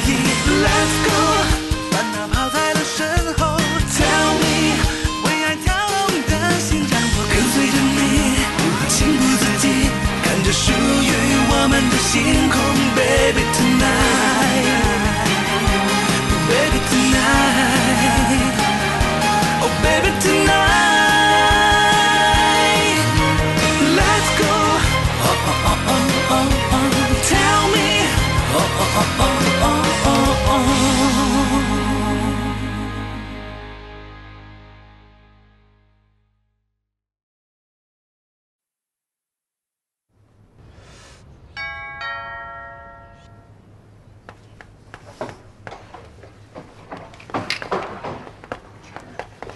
意。Let's go， 烦恼抛在了身后。Tell me， 为爱跳动的心让我跟随着你，情不自禁看着属于我们的星空 ，Baby tonight，Baby tonight，Oh baby tonight，Let's go，Tell me，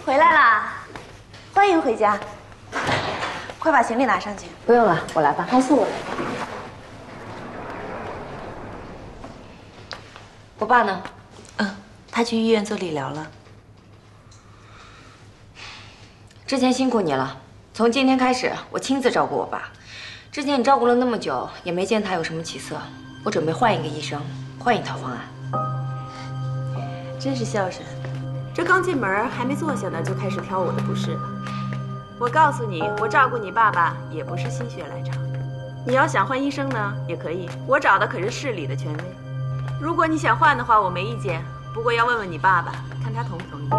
回来啦，欢迎回家。快把行李拿上去。不用了，我来吧。还是我来。我爸呢？他去医院做理疗了。之前辛苦你了，从今天开始，我亲自照顾我爸。之前你照顾了那么久，也没见他有什么起色。我准备换一个医生，换一套方案。真是孝顺。这刚进门还没坐下呢，就开始挑我的不是了。我告诉你，我照顾你爸爸也不是心血来潮。你要想换医生呢，也可以，我找的可是市里的权威。如果你想换的话，我没意见，不过要问问你爸爸，看他同不同意。妈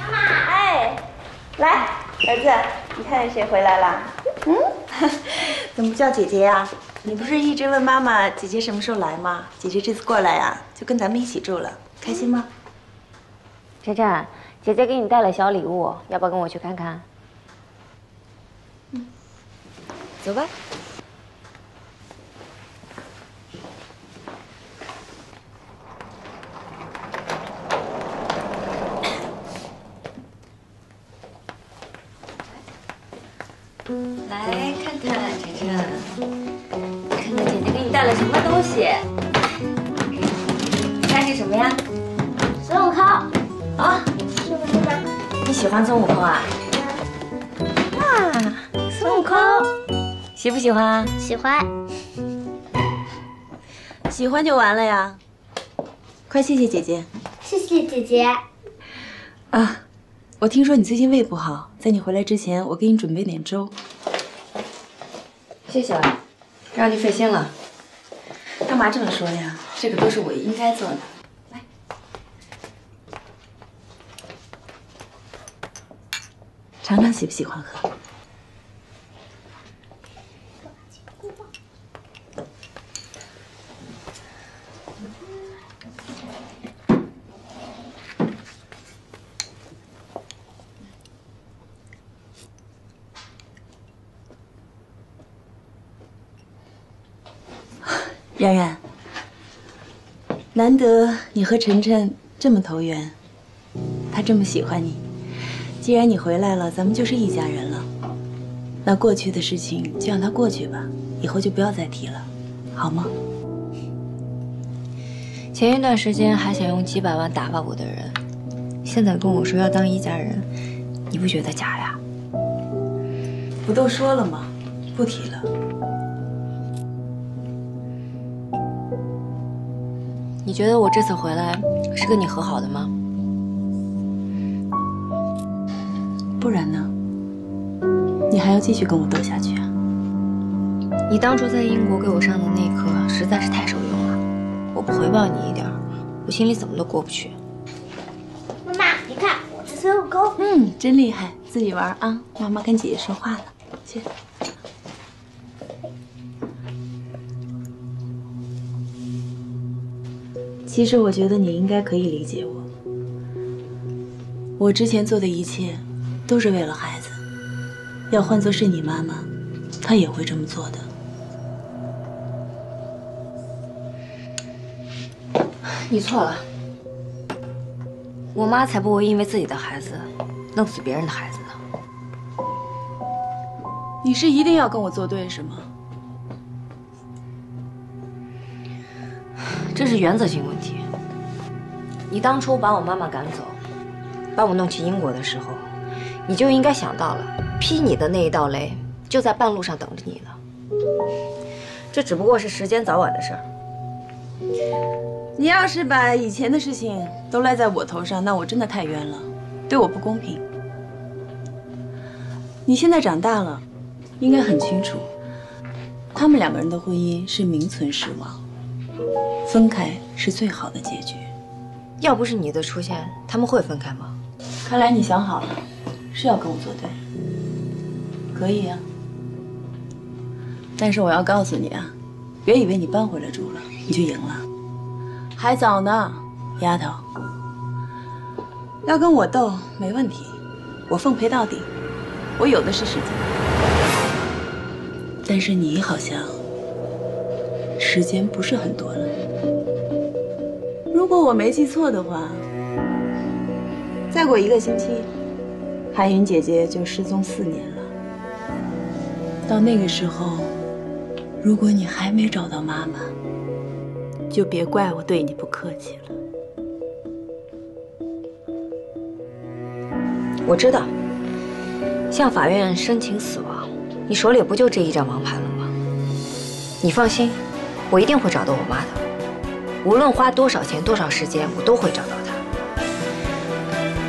妈，哎，来，儿子，你看谁回来了？怎么不叫姐姐呀？你不是一直问妈妈姐姐什么时候来吗？姐姐这次过来呀，就跟咱们一起住了，开心吗？晨晨，姐姐给你带了小礼物，要不要跟我去看看？走吧。来看看晨晨，看看姐姐给你带了什么东西。你看这什么呀？孙悟空。啊，是不是的？你喜欢孙悟空啊？哇，孙悟空，喜不喜欢啊？喜欢。喜欢就完了呀。快谢谢姐姐。谢谢姐姐。啊，我听说你最近胃不好，在你回来之前，我给你准备点粥。谢谢了，让你费心了。干嘛这么说呀？这个都是我应该做的。来，尝尝喜不喜欢喝？冉冉，难得你和晨晨这么投缘，他这么喜欢你。既然你回来了，咱们就是一家人了。那过去的事情就让它过去吧，以后就不要再提了，好吗？前一段时间还想用几百万打发我的人，现在跟我说要当一家人，你不觉得假呀？不都说了吗？不提了。你觉得我这次回来是跟你和好的吗？不然呢？你还要继续跟我斗下去啊？你当初在英国给我上的那课实在是太受用了，我不回报你一点，我心里怎么都过不去。妈妈，你看我是孙悟空。真厉害，自己玩啊！妈妈跟姐姐说话了，去。其实我觉得你应该可以理解我。我之前做的一切，都是为了孩子。要换作是你妈妈，她也会这么做的。你错了，我妈才不会因为自己的孩子弄死别人的孩子呢。你是一定要跟我作对是吗？这是原则性问题。你当初把我妈妈赶走，把我弄去英国的时候，你就应该想到了，劈你的那一道雷就在半路上等着你呢。这只不过是时间早晚的事儿。你要是把以前的事情都赖在我头上，那我真的太冤了，对我不公平。你现在长大了，应该很清楚，他们2个人的婚姻是名存实亡，分开是最好的结局。要不是你的出现，他们会分开吗？看来你想好了，是要跟我作对。可以啊，但是我要告诉你啊，别以为你搬回来住了，你就赢了，还早呢，丫头。要跟我斗没问题，我奉陪到底，我有的是时间。但是你好像时间不是很多了。如果我没记错的话，再过1个星期，韩云姐姐就失踪4年了。到那个时候，如果你还没找到妈妈，就别怪我对你不客气了。我知道，向法院申请死亡，你手里不就这一张王牌了吗？你放心，我一定会找到我妈的，无论花多少钱、多少时间，我都会找到她。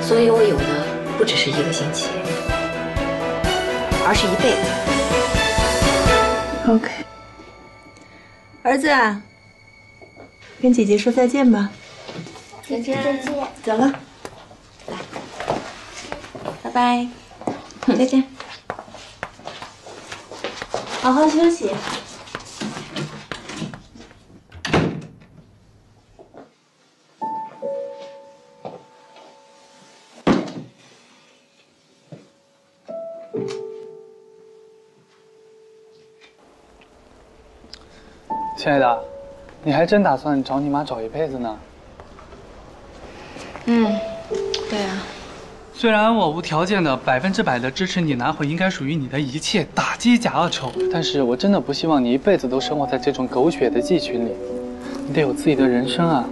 所以我有的不只是1个星期，而是1辈子。OK， 儿子啊，跟姐姐说再见吧。姐姐再见。走了，拜拜，再见。好好休息。亲爱的，你还真打算找你妈找一辈子呢？对啊。虽然我无条件的100%的支持你拿回应该属于你的一切，打击假恶丑，但是我真的不希望你一辈子都生活在这种狗血的剧群里。你得有自己的人生啊。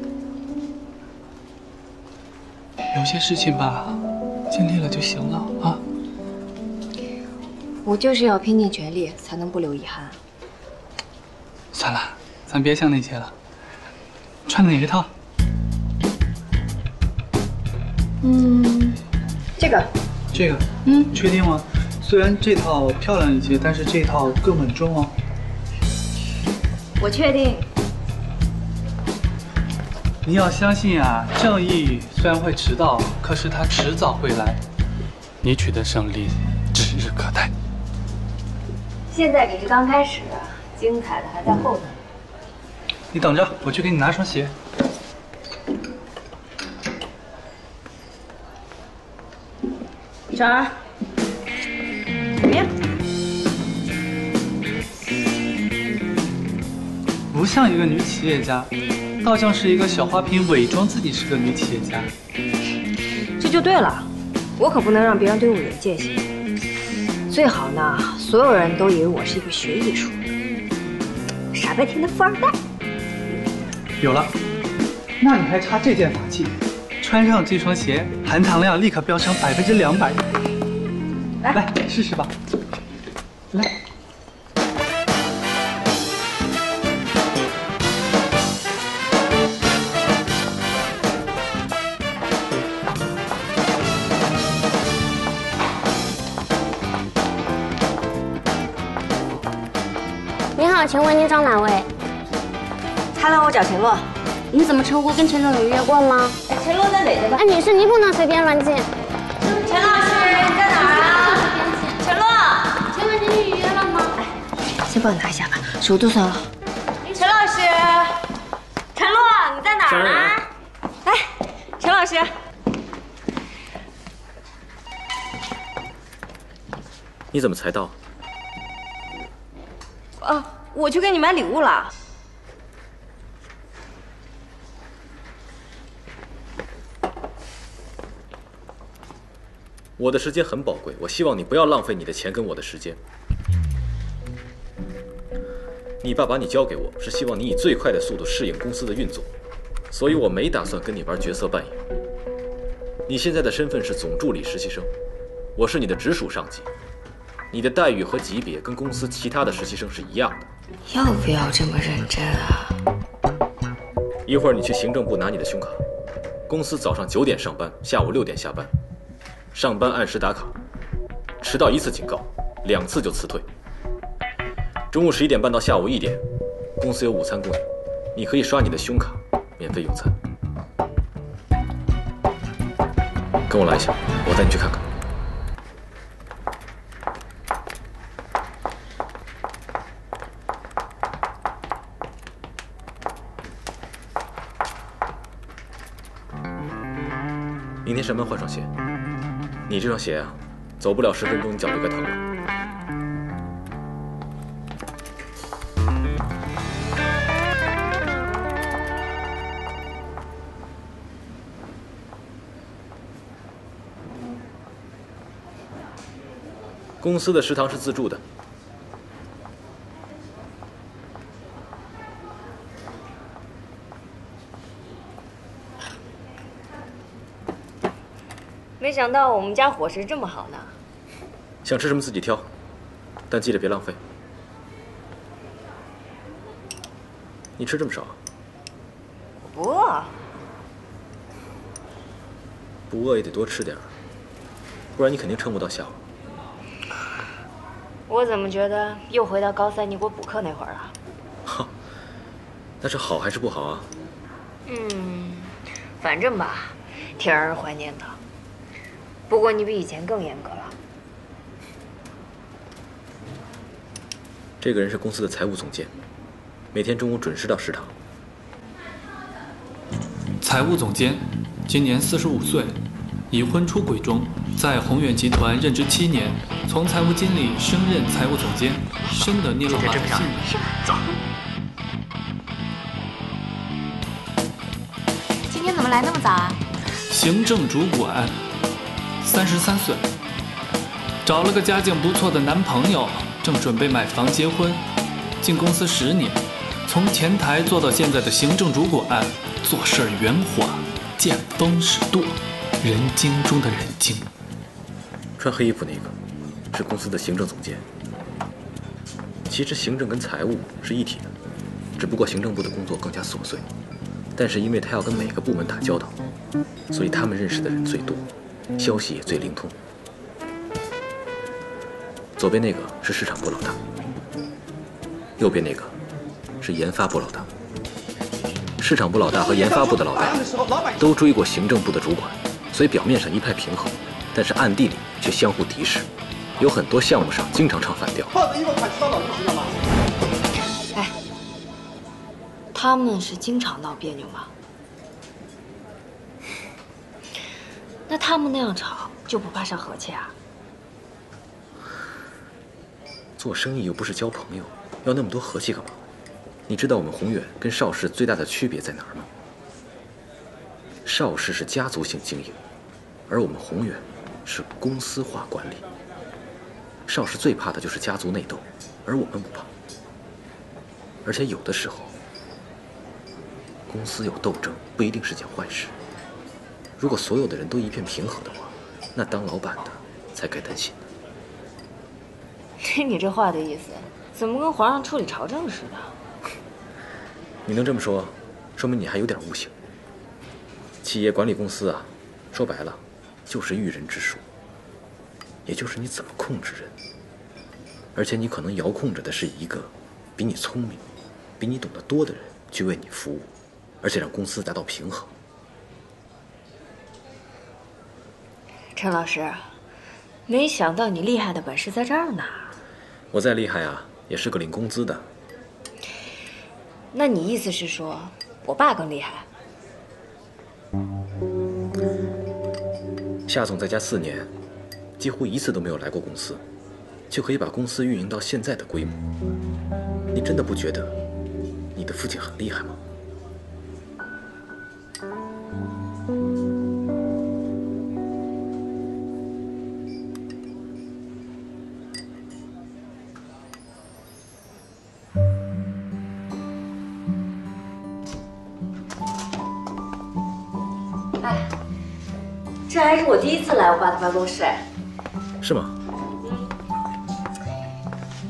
有些事情吧，尽力了就行了啊。我就是要拼尽全力，才能不留遗憾。算了，咱别想那些了。穿哪一套？这个，确定吗？虽然这套漂亮一些，但是这套更稳重哦。我确定。你要相信啊，正义虽然会迟到，可是它迟早会来。你取得胜利指日可待。现在只是刚开始，精彩的还在后头。你等着，我去给你拿双鞋。婶儿，怎么样？不像一个女企业家，倒像是一个小花瓶伪装自己是个女企业家。这就对了，我可不能让别人对我有戒心。最好呢，所有人都以为我是一个学艺术、傻白甜的富二代。有了，那你还差这件法器。穿上这双鞋，含糖量立刻飙升200%。来试试吧。来。你好，请问您找哪位？Hello， 我找陈洛。你怎么称呼？跟陈总有约过吗？陈洛在哪个吧？哎，女士，您不能随便乱进。陈老师，你在哪儿啊？陈洛，请问您预约了吗？先帮你拿一下吧，手都酸了。陈老师，陈洛，你在哪儿啊？来，陈老师。你怎么才到？我去给你买礼物了。我的时间很宝贵，我希望你不要浪费你的钱跟我的时间。你爸把你交给我，是希望你以最快的速度适应公司的运作，所以我没打算跟你玩角色扮演。你现在的身份是总助理实习生，我是你的直属上级，你的待遇和级别跟公司其他的实习生是一样的。要不要这么认真啊？一会儿你去行政部拿你的胸卡。公司早上9点上班，下午6点下班。上班按时打卡，迟到1次警告，2次就辞退。中午11点半到下午1点，公司有午餐供应，你可以刷你的胸卡，免费用餐。跟我来一下，我带你去看看。明天上班换双鞋，你这双鞋啊，走不了10分钟，你脚就该疼了。公司的食堂是自助的。没想到我们家伙食这么好呢。想吃什么自己挑，但记得别浪费。你吃这么少啊？我不饿。不饿也得多吃点，不然你肯定撑不到下午。我怎么觉得又回到高3你给我补课那会儿了？哈，那是好还是不好啊？反正吧，挺让人怀念的。不过你比以前更严格了。这个人是公司的财务总监，每天中午准时到食堂。财务总监，今年45岁，已婚出轨中，在宏远集团任职7年，从财务经理升任财务总监，深得聂老妈的信任。走。今天怎么来那么早啊？行政主管，33岁，找了个家境不错的男朋友，正准备买房结婚。进公司10年，从前台做到现在的行政主管，做事儿圆滑，见风使舵，人精中的人精。穿黑衣服那个是公司的行政总监。其实行政跟财务是一体的，只不过行政部的工作更加琐碎，但是因为他要跟每个部门打交道，所以他们认识的人最多，消息也最灵通。左边那个是市场部老大，右边那个是研发部老大。市场部老大和研发部的老大都追过行政部的主管，所以表面上一派平和，但是暗地里却相互敌视，有很多项目上经常唱反调。哎，他们是经常闹别扭吗？那他们那样吵就不怕伤和气啊？做生意又不是交朋友，要那么多和气干嘛？你知道我们宏远跟邵氏最大的区别在哪儿吗？邵氏是家族性经营，而我们宏远是公司化管理。邵氏最怕的就是家族内斗，而我们不怕。而且有的时候，公司有斗争不一定是件坏事。如果所有的人都一片平和的话，那当老板的才该担心呢。听你这话的意思，怎么跟皇上处理朝政似的？你能这么说，说明你还有点悟性。企业管理公司啊，说白了，就是驭人之术，也就是你怎么控制人。而且你可能遥控着的是一个比你聪明、比你懂得多的人去为你服务，而且让公司达到平衡。陈老师，没想到你厉害的本事在这儿呢。我再厉害啊，也是个领工资的。那你意思是说，我爸更厉害？夏总在家4年，几乎一次都没有来过公司，就可以把公司运营到现在的规模。你真的不觉得你的父亲很厉害吗？哎，这还是我第一次来我爸的办公室。是吗？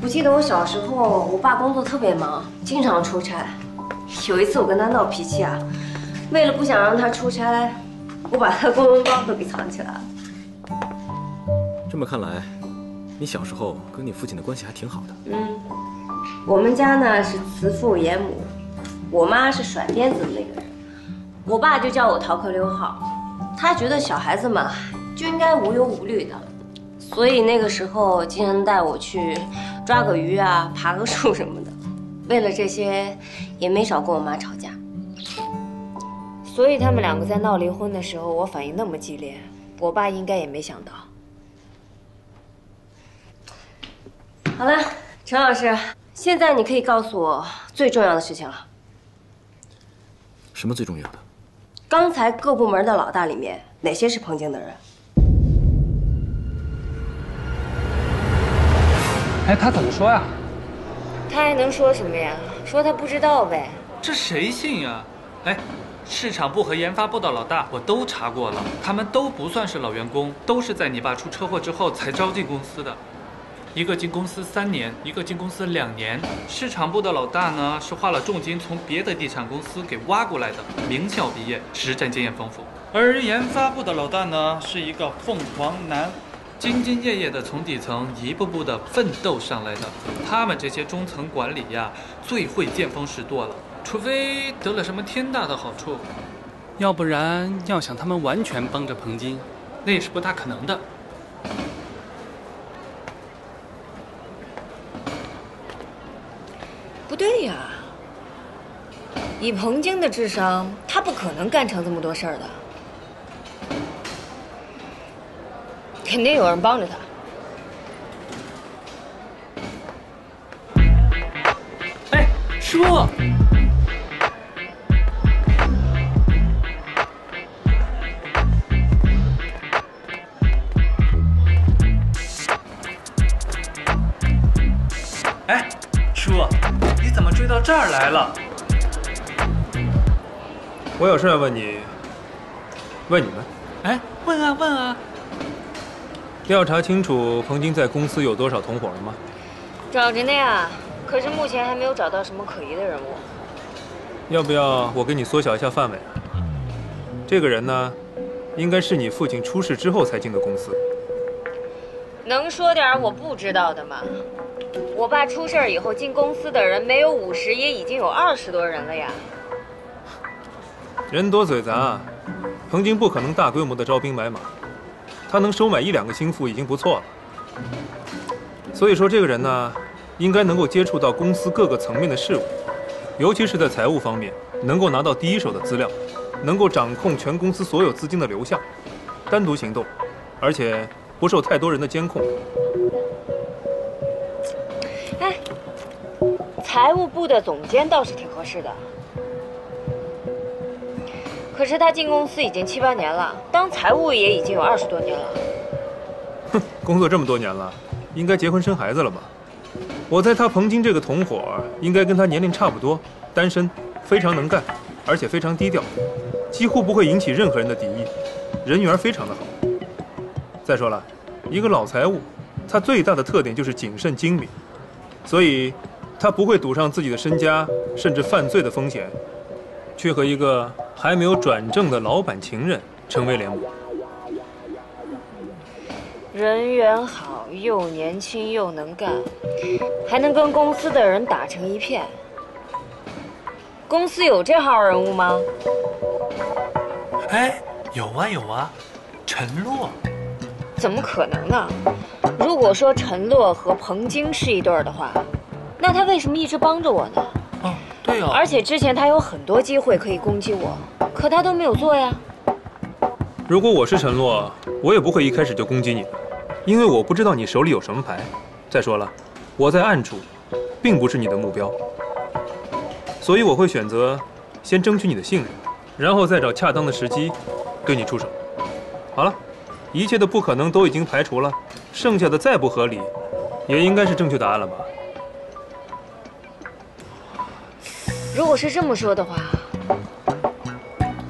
我记得我小时候，我爸工作特别忙，经常出差。有一次我跟他闹脾气啊，为了不想让他出差，我把他公文包都给藏起来了。这么看来，你小时候跟你父亲的关系还挺好的。我们家呢是慈父严母，我妈是甩鞭子的那个人，我爸就叫我逃课溜号，他觉得小孩子嘛就应该无忧无虑的，所以那个时候经常带我去抓个鱼啊、爬个树什么的。为了这些，也没少跟我妈吵架。所以他们两个在闹离婚的时候，我反应那么激烈，我爸应该也没想到。好了，陈老师，现在你可以告诉我最重要的事情了。什么最重要的？刚才各部门的老大里面，哪些是彭京的人？哎，他怎么说呀？他还能说什么呀？说他不知道呗。这谁信呀？哎，市场部和研发部的老大我都查过了，他们都不算是老员工，都是在你爸出车祸之后才招进公司的。一个进公司3年，一个进公司2年。市场部的老大呢，是花了重金从别的地产公司给挖过来的，名校毕业，实战经验丰富。而研发部的老大呢，是一个凤凰男，兢兢业业的从底层一步步的奋斗上来的。他们这些中层管理呀，最会见风使舵了，除非得了什么天大的好处，要不然要想他们完全帮着彭京，那也是不大可能的。不对呀，以彭京的智商，他不可能干成这么多事儿的，肯定有人帮着他。哎，师傅！哎，师傅，你怎么追到这儿来了？我有事要问你，问你们。哎，问啊问啊。调查清楚彭京在公司有多少同伙了吗？找着呢呀，可是目前还没有找到什么可疑的人物。要不要我给你缩小一下范围？这个人呢，应该是你父亲出事之后才进的公司。能说点我不知道的吗？我爸出事以后进公司的人没有50，也已经有20多人了呀。人多嘴杂，彭京不可能大规模的招兵买马，他能收买1、2个心腹已经不错了。所以说这个人呢，应该能够接触到公司各个层面的事务，尤其是在财务方面，能够拿到第一手的资料，能够掌控全公司所有资金的流向，单独行动，而且不受太多人的监控。哎，财务部的总监倒是挺合适的。可是他进公司已经7、8年了，当财务也已经有20多年了。哼，工作这么多年了，应该结婚生孩子了吧？我猜他彭京这个同伙应该跟他年龄差不多，单身，非常能干，而且非常低调，几乎不会引起任何人的敌意，人缘非常的好。再说了，一个老财务，他最大的特点就是谨慎精明，所以他不会赌上自己的身家，甚至犯罪的风险，去和一个还没有转正的老板情人成为联盟。人缘好，又年轻又能干，还能跟公司的人打成一片。公司有这号人物吗？哎，有啊有啊，陈洛。怎么可能呢？如果说陈洛和彭京是一对儿的话，那他为什么一直帮着我呢？哦，对哦。而且之前他有很多机会可以攻击我，可他都没有做呀。如果我是陈洛，我也不会一开始就攻击你的，因为我不知道你手里有什么牌。再说了，我在暗处，并不是你的目标，所以我会选择先争取你的信任，然后再找恰当的时机对你出手。好了，一切的不可能都已经排除了，剩下的再不合理，也应该是正确答案了吧？如果是这么说的话，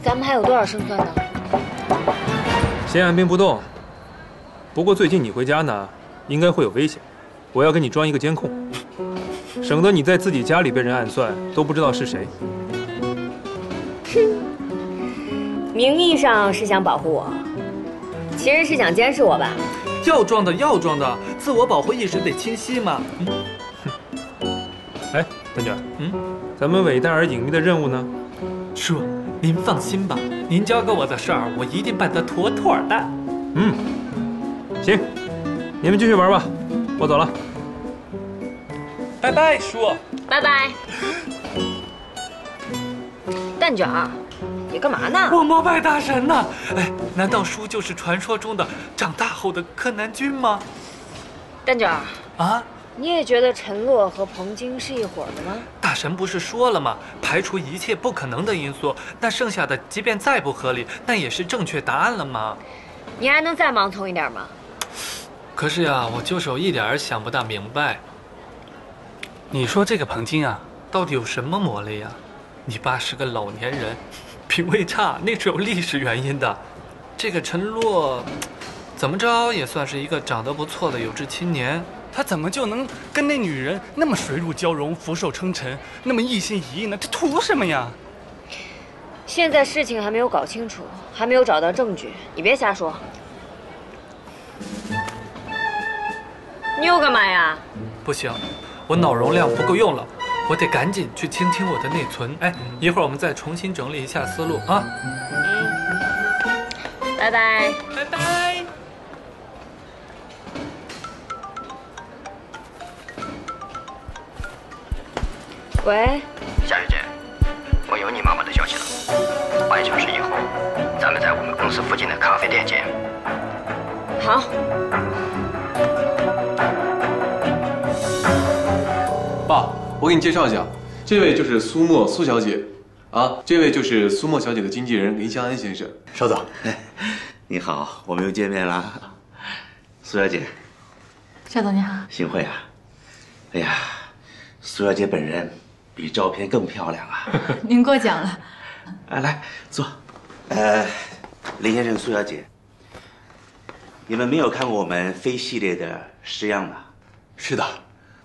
咱们还有多少胜算呢？先按兵不动。不过最近你回家呢，应该会有危险，我要给你装一个监控，省得你在自己家里被人暗算都不知道是谁。名义上是想保护我，其实是想监视我吧？要装的要装的，自我保护意识得清晰嘛。哎，蛋卷，咱们伟大而隐秘的任务呢？叔，您放心吧，您交给我的事儿，我一定办得妥妥的。行，你们继续玩吧，我走了。拜拜，叔。拜拜。蛋卷儿，你干嘛呢？我膜拜大神呢！哎，难道叔就是传说中的长大后的柯南君吗？蛋卷儿啊，你也觉得陈洛和彭京是一伙的吗？大神不是说了吗？排除一切不可能的因素，那剩下的即便再不合理，那也是正确答案了吗？你还能再盲从一点吗？可是呀，我就是有一点想不大明白。你说这个彭京啊，到底有什么魔力呀？你爸是个老年人，品味差，那是有历史原因的。这个陈洛，怎么着也算是一个长得不错的有志青年，他怎么就能跟那女人那么水乳交融、俯首称臣，那么一心一意呢？他图什么呀？现在事情还没有搞清楚，还没有找到证据，你别瞎说。你又干嘛呀？不行，我脑容量不够用了。我得赶紧去倾听我的内存。哎，一会儿我们再重新整理一下思路啊。拜拜。拜拜。喂，夏雨姐，我有你妈妈的消息了。半小时以后，咱们在我们公司附近的咖啡店见。好。爸，我给你介绍一下，这位就是苏小姐，啊，这位就是苏沫小姐的经纪人林湘安先生。邵总，你好，我们又见面了。苏小姐，邵总你好。幸会啊！哎呀，苏小姐本人比照片更漂亮啊！您过奖了。来坐。林先生、苏小姐，你们没有看过我们飞系列的式样吧？是的。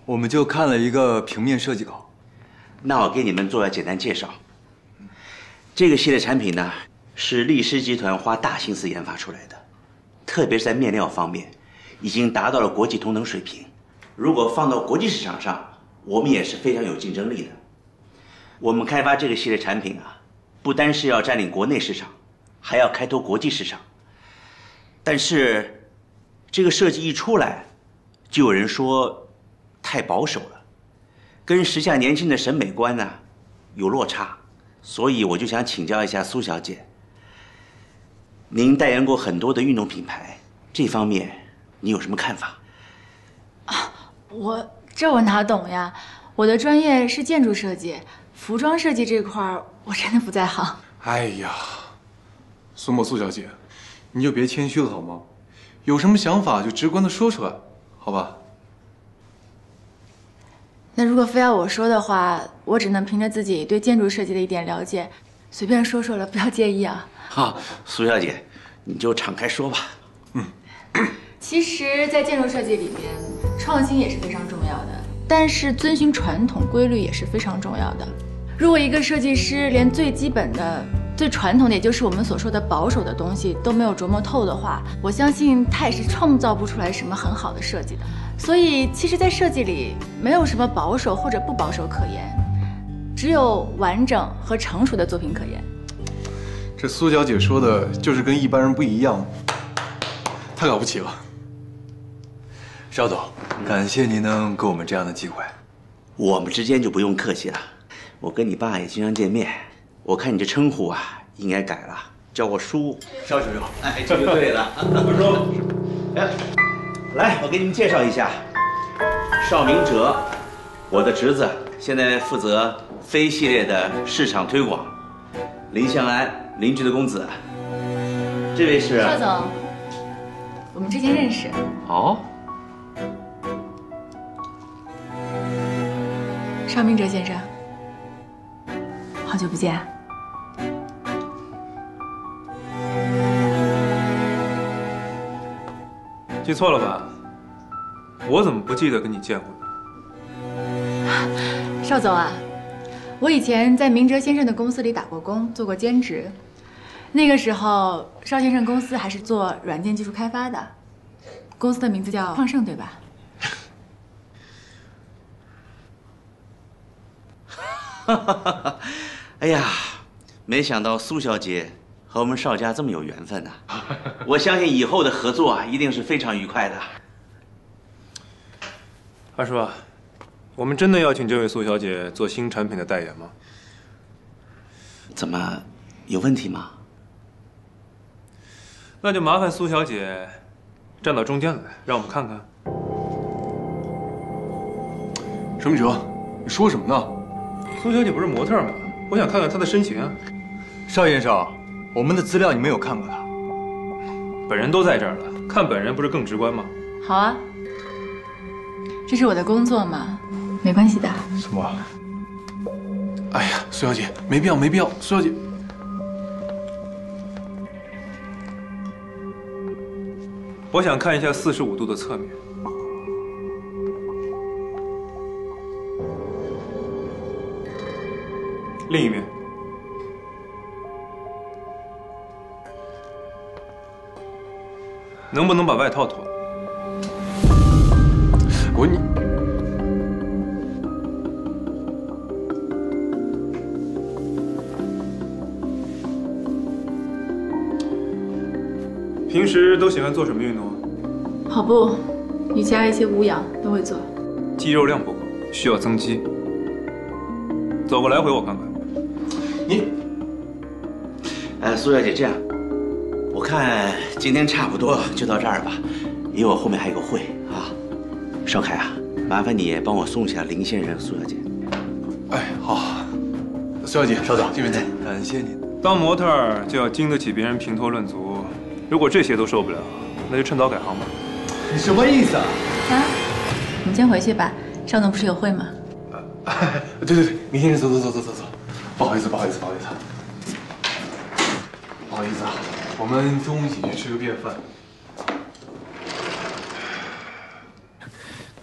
我们就看了一个平面设计稿，那我给你们做个简单介绍。这个系列产品呢，是力狮集团花大心思研发出来的，特别是在面料方面，已经达到了国际同等水平。如果放到国际市场上，我们也是非常有竞争力的。我们开发这个系列产品啊，不单是要占领国内市场，还要开拓国际市场。但是，这个设计一出来，就有人说太保守了，跟时下年轻的审美观呢有落差，所以我就想请教一下苏小姐，您代言过很多的运动品牌，这方面你有什么看法？我哪懂呀？我的专业是建筑设计，服装设计这块我真的不在行。哎呀，苏小姐，你就别谦虚了好吗？有什么想法就直观的说出来，好吧？那如果非要我说的话，我只能凭着自己对建筑设计的一点了解，随便说说了，不要介意啊。好，苏小姐，你就敞开说吧。其实，在建筑设计里面，创新也是非常重要的，但是遵循传统规律也是非常重要的。如果一个设计师连最基本的、最传统的，也就是我们所说的保守的东西都没有琢磨透的话，我相信他也是创造不出来什么很好的设计的。所以，其实，在设计里没有什么保守或者不保守可言，只有完整和成熟的作品可言。这苏小姐说的就是跟一般人不一样，太了不起了。邵总，感谢您能给我们这样的机会。我们之间就不用客气了，我跟你爸也经常见面，我看你这称呼啊，应该改了，叫我叔。邵主任，哎，这就对了。不说，哎，来，我给你们介绍一下，邵明哲，我的侄子，现在负责飞系列的市场推广。林向安，邻居的公子。这位是邵总，我们之前认识。哦。邵明哲先生，好久不见。记错了吧？我怎么不记得跟你见过呢？邵总啊，我以前在明哲先生的公司里打过工，做过兼职。那个时候，邵先生公司还是做软件技术开发的，公司的名字叫创盛，对吧？哎呀，没想到苏小姐和我们邵家这么有缘分呐！我相信以后的合作啊，一定是非常愉快的。二叔，我们真的要请这位苏小姐做新产品的代言吗？怎么，有问题吗？那就麻烦苏小姐站到中间来，让我们看看。沈明哲，你说什么呢？苏小姐不是模特吗？我想看看她的身形啊。邵先生，我们的资料你没有看过她，本人都在这儿了，看本人不是更直观吗？好啊，这是我的工作嘛，没关系的。什么？哎呀，苏小姐，没必要，没必要，苏小姐。我想看一下45度的侧面。另一面。能不能把外套脱了？你。平时都喜欢做什么运动啊？跑步、瑜伽一些无氧都会做。肌肉量不够，需要增肌。走个来回我看看。你，苏小姐，这样，我看今天差不多就到这儿吧，因为我后面还有个会啊。邵凯啊，麻烦你帮我送下林先生、苏小姐。哎，好。苏小姐，稍等，这边请。感谢您。当模特儿就要经得起别人评头论足，如果这些都受不了，那就趁早改行吧。你什么意思啊？啊，我们先回去吧。邵总不是有会吗？对，林先生，走。不好意思啊，我们中午一起去吃个便饭。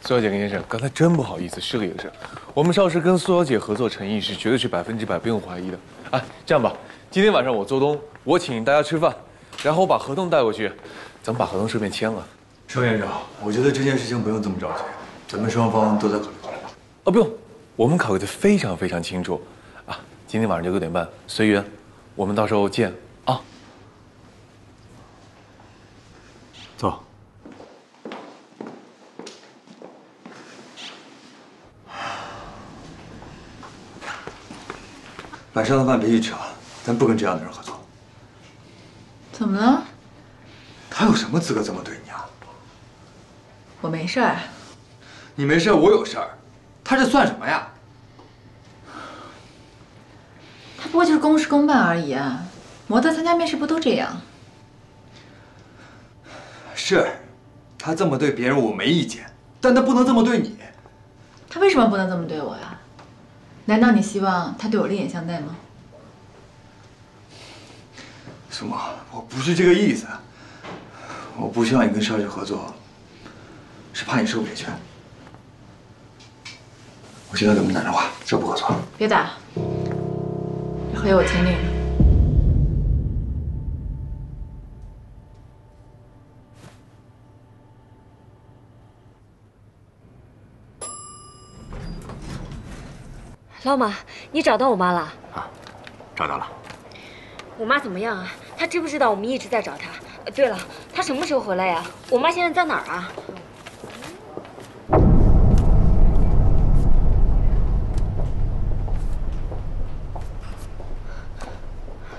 苏小姐，林先生，刚才真不好意思，失了一个事。我们邵氏跟苏小姐合作诚意是绝对是100%不用怀疑的。哎，这样吧，今天晚上我做东，我请大家吃饭，然后我把合同带过去，咱们把合同顺便签了。邵先生，我觉得这件事情不用这么着急，咱们双方都在考虑考虑吧。哦，不用，我们考虑的非常清楚。啊，今天晚上就6点半，随缘，我们到时候见啊。走。晚上的饭别去吃了，咱不跟这样的人合作。怎么了？他有什么资格这么对你啊？我没事儿。你没事，我有事儿。他这算什么呀？他不过就是公事公办而已啊，模特参加面试不都这样？是，他这么对别人我没意见，但他不能这么对你。他为什么不能这么对我呀？难道你希望他对我另眼相待吗？苏沫，我不是这个意思。我不希望你跟邵姐合作，是怕你受委屈。我现在跟我们打电话，这不合作。别打，这合约我签订了。老马，你找到我妈了？啊，找到了。我妈怎么样啊？她知不知道我们一直在找她？对了，她什么时候回来呀？我妈现在在哪儿啊？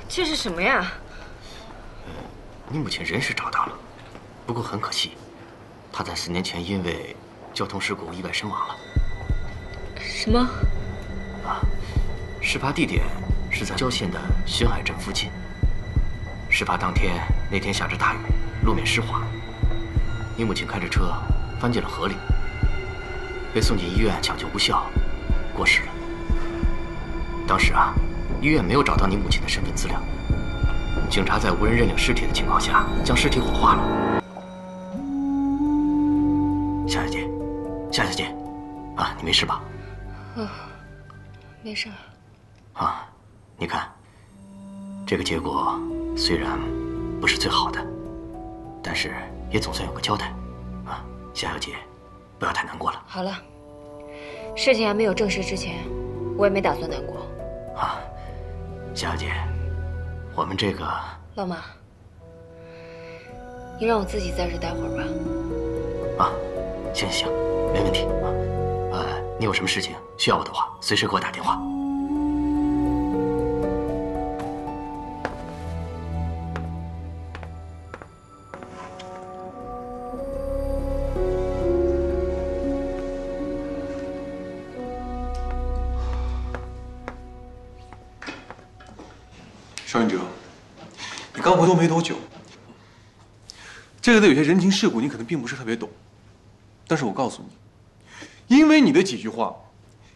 这是什么呀？你母亲人是找到了，不过很可惜，她在4年前因为交通事故意外身亡了。什么？啊，事发地点是在郊县的巡海镇附近。事发当天，那天下着大雨，路面湿滑，你母亲开着车翻进了河里，被送进医院抢救无效，过世了。当时啊，医院没有找到你母亲的身份资料，警察在无人认领尸体的情况下，将尸体火化了。夏小姐，啊，你没事吧？没事。啊，你看，这个结果虽然不是最好的，但是也总算有个交代，啊，夏小姐，不要太难过了。好了，事情还没有证实之前，我也没打算难过。啊，夏小姐，我们这个……老马，你让我自己在这待会儿吧。啊，行行行，没问题啊。你有什么事情需要我的话，随时给我打电话。邵云哲，你刚回头没多久，这个的有些人情世故你可能并不是特别懂，但是我告诉你，因为你的几句话，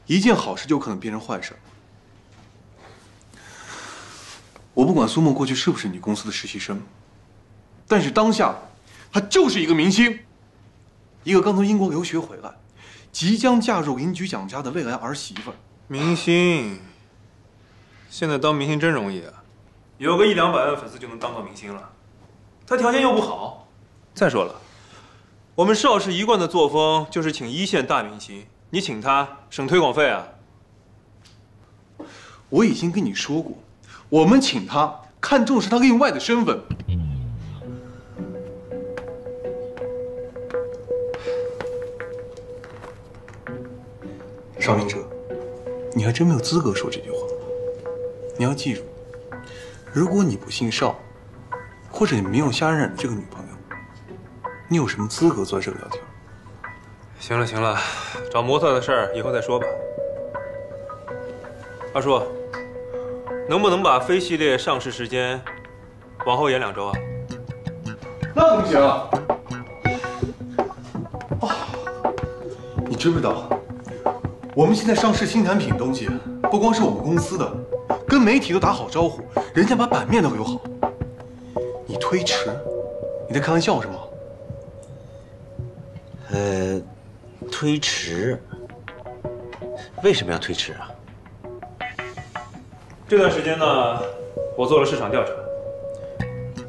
一件好事就可能变成坏事。我不管苏沫过去是不是你公司的实习生，但是当下她就是一个明星，一个刚从英国留学回来，即将嫁入银局蒋家的未来儿媳妇。明星，现在当明星真容易啊！有个100-200万粉丝就能当个明星了，他条件又不好。再说了，我们邵氏一贯的作风就是请一线大明星，你请他省推广费啊。我已经跟你说过，我们请他看重是他另外的身份。邵明哲，你还真没有资格说这句话。你要记住，如果你不姓邵，或者你没有夏冉冉这个女朋友，你有什么资格坐在这里聊天？行了行了，找模特的事儿以后再说吧。二叔，能不能把飞系列上市时间往后延2周啊？那不行啊！你知不知道，我们现在上市新产品的东西，不光是我们公司的，跟媒体都打好招呼，人家把版面都留好。你推迟，你在开玩笑是吗？推迟？为什么要推迟啊？这段时间呢，我做了市场调查，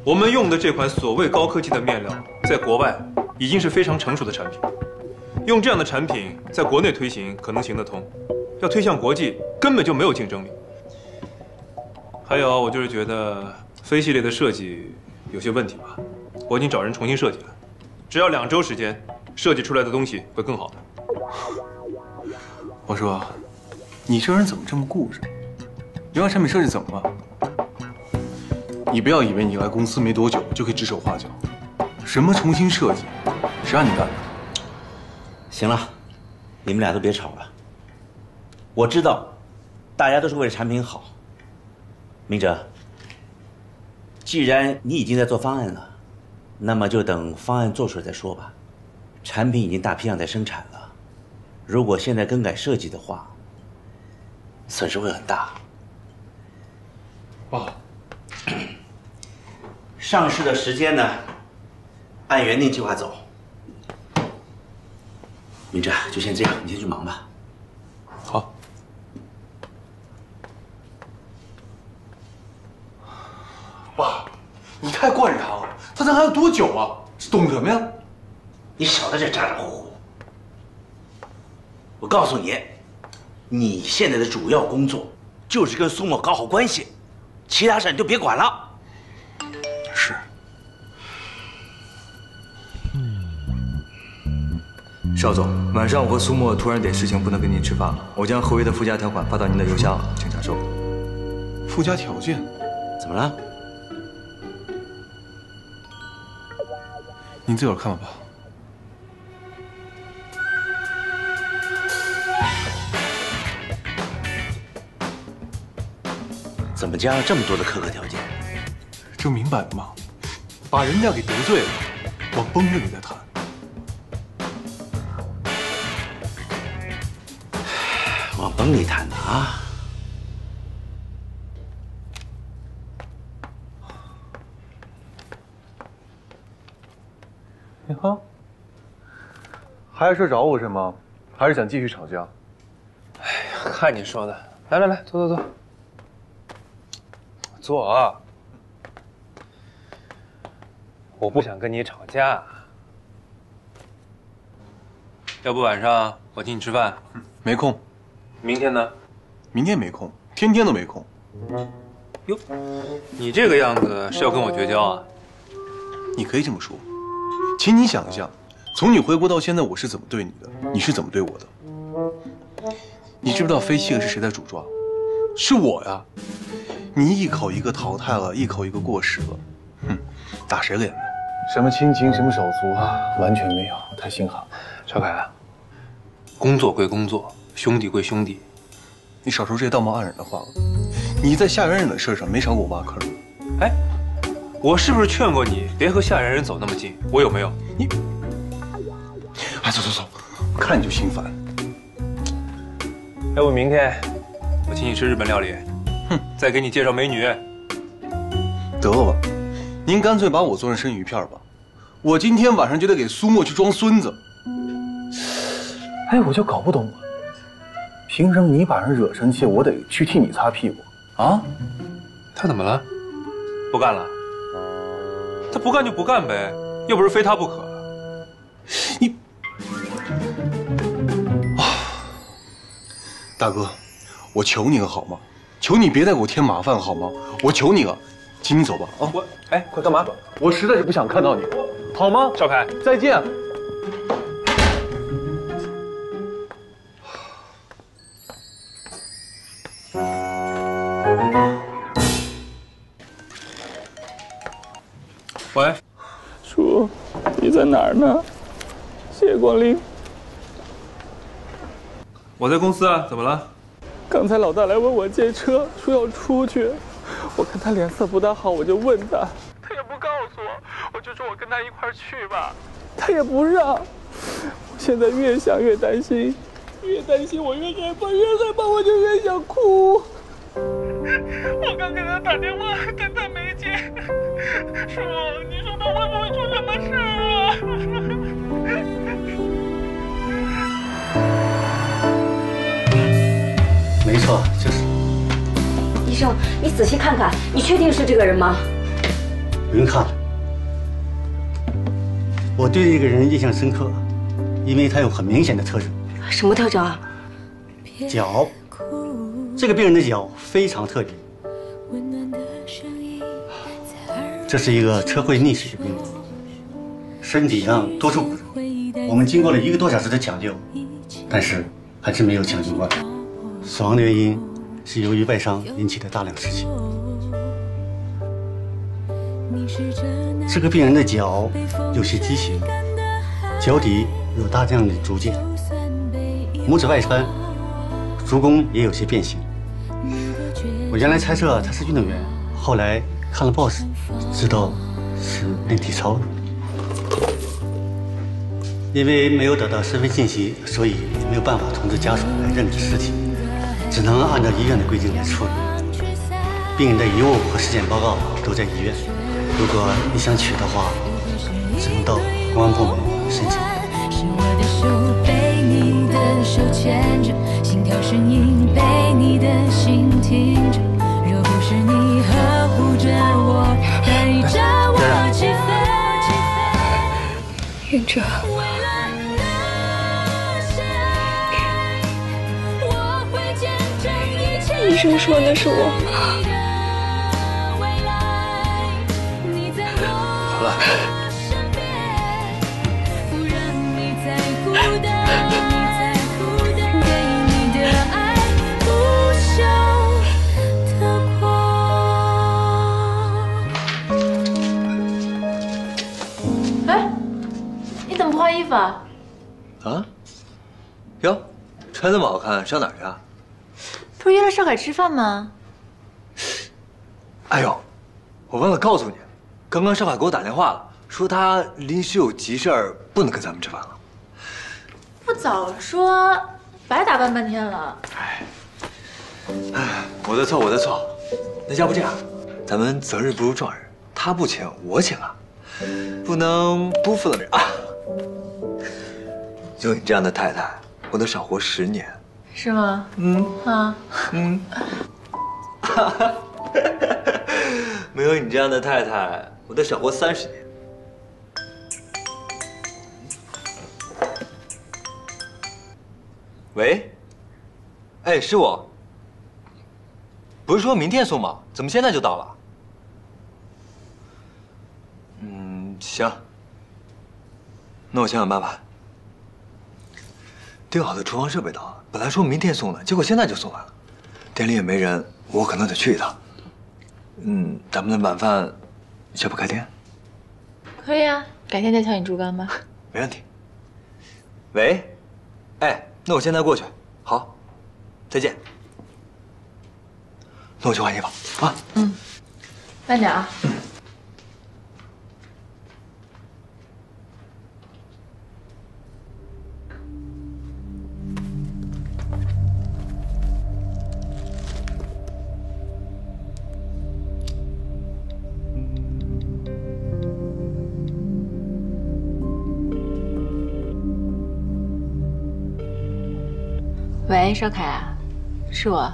我们用的这款所谓高科技的面料，在国外已经是非常成熟的产品。用这样的产品在国内推行可能行得通，要推向国际根本就没有竞争力。还有，我就是觉得飞系列的设计有些问题吧，我已经找人重新设计了，只要2周时间，设计出来的东西会更好的。我说，你这人怎么这么固执？你让产品设计怎么了？你不要以为你来公司没多久就可以指手画脚，什么重新设计，谁让你干的？行了，你们俩都别吵了。我知道，大家都是为了产品好。明哲，既然你已经在做方案了，那么就等方案做出来再说吧。产品已经大批量在生产了，如果现在更改设计的话，损失会很大。爸，上市的时间呢，按原定计划走。明哲，就先这样，你先去忙吧。好。爸，你太惯着他了，他咱还要多久啊？懂什么呀？你少在这咋咋呼呼。我告诉你，你现在的主要工作就是跟苏沫搞好关系，其他事你就别管了。是。邵总，晚上我和苏沫突然点事情不能跟您吃饭了，我将合约的附加条款发到您的邮箱，请查收。附加条件？怎么了？您自个儿看吧。怎么加了这么多的苛刻条件？这明摆着嘛，把人家给得罪了，往崩着里再谈。往崩里谈的啊！你好，还是找我是吗？还是想继续吵架？哎呀，看你说的，来来来，坐坐坐，坐啊！我不想跟你吵架。要不晚上我请你吃饭？没空。明天呢？明天没空，天天都没空。哟，你这个样子是要跟我绝交啊？你可以这么说，请你想一下，从你回国到现在，我是怎么对你的，你是怎么对我的？你知不知道飞希尔是谁在主抓？是我呀！你一口一个淘汰了，一口一个过时了，哼，打谁脸呢？什么亲情，什么手足啊，完全没有，太心寒了。小凯，工作归工作，兄弟归兄弟，你少说这些道貌岸然的话了。你在夏冉冉的事上没少给我挖坑。哎，我是不是劝过你别和夏冉冉走那么近？我有没有？你，哎，走，我看你就心烦。要不明天我请你吃日本料理，哼，再给你介绍美女。得了吧，您干脆把我做成生鱼片吧，我今天晚上就得给苏沫去装孙子。哎，我就搞不懂了，凭什么你把人惹生气，我得去替你擦屁股啊？他怎么了？不干了？他不干就不干呗，又不是非他不可。你，大哥，我求你了好吗？求你别再给我添麻烦了好吗？我求你了，请你走吧啊！哎，快干嘛？我实在是不想看到你，好吗？少凯，再见。喂，叔，你在哪儿呢？谢谢光临。我在公司啊，怎么了？刚才老大来问我借车，说要出去，我看他脸色不大好，我就问他，他也不告诉我，我就说我跟他一块儿去吧，他也不让。我现在越想越担心，越担心我越害怕，越害怕我就越想哭。我刚给他打电话，但他没接。叔，你说他会不会出什么事啊？没错，就是。医生，你仔细看看，你确定是这个人吗？不用看了，我对这个人印象深刻，因为他有很明显的特征。什么特征啊？脚。这个病人的脚非常特别，这是一个车祸溺死的病人，身体上多处骨折。我们经过了1个多小时的抢救，但是还是没有抢救过来。死亡的原因是由于外伤引起的大量失血。这个病人的脚有些畸形，脚底有大量的竹节，拇指外翻，足弓也有些变形。我原来猜测他是运动员，后来看了报纸，知道是练体操的。因为没有得到身份信息，所以没有办法通知家属来认领尸体，只能按照医院的规定来处理。病人的遗物和尸检报告都在医院，如果你想取的话，只能到公安部门申请。是我的手被你的手牵着，心跳声音被你的心听着。若不是你呵护着我，带着我起飞。云哲，医生说那是我妈。好了。哎，你怎么不换衣服啊？啊？哟，穿这么好看，上哪儿去啊？不是约了少凯吃饭吗？哎呦，我忘了告诉你，刚刚少凯给我打电话了，说他临时有急事儿，不能跟咱们吃饭了。不早说，白打扮半天了。哎，我的错，我的错。那要不这样，咱们择日不如撞日，他不请我请啊，不能辜负了人啊。有你这样的太太，我都少活10年。是吗？没有你这样的太太，我得少活30年。喂，哎，是我。不是说明天送吗？怎么现在就到了？行。那我想想办法。订好的厨房设备到了，本来说明天送的，结果现在就送来了。店里也没人，我可能得去一趟。咱们的晚饭要不改天？可以啊，改天再敲你竹竿吧。没问题。喂，哎，那我现在过去。好，再见。那我去换衣服啊。慢点啊。喂，邵凯啊，是我。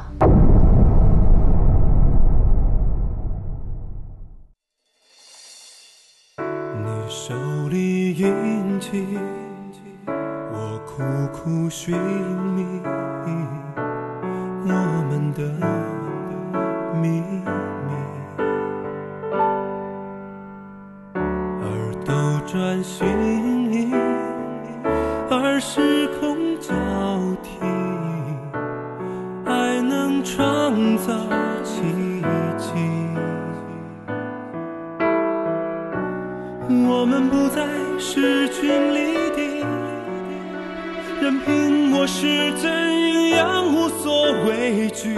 你手里印记，我苦苦寻觅我们的秘密，而斗转星移，而时空交替。爱能创造奇迹，我们不再势均力敌，任凭我是怎样无所畏惧，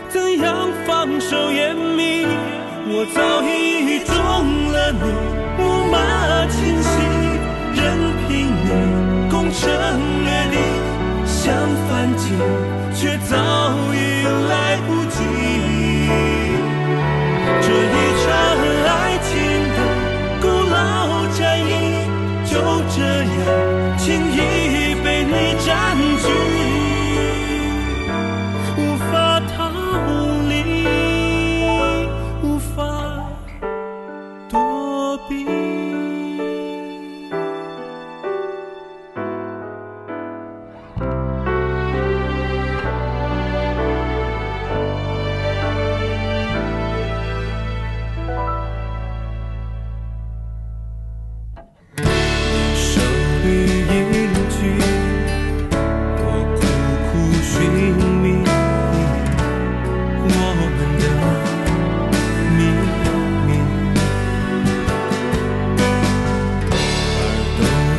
怎样放手掩秘，我早已中了你木马侵袭，任凭你攻城略地。想反击，却早已来不及。这一场爱情的古老战役，就这样轻易被你占据，无法逃离，无法躲避。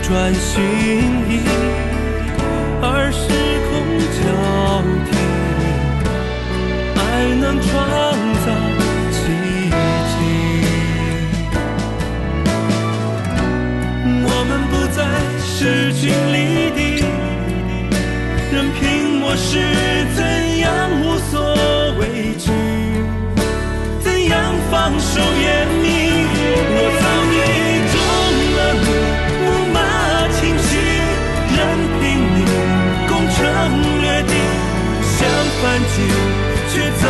转心意，而时空交替，爱能创造奇迹。我们不再势均力敌，任凭我是怎样无所畏惧，怎样放手掩秘，我早已中了你。任凭你攻城略地，想反击，却早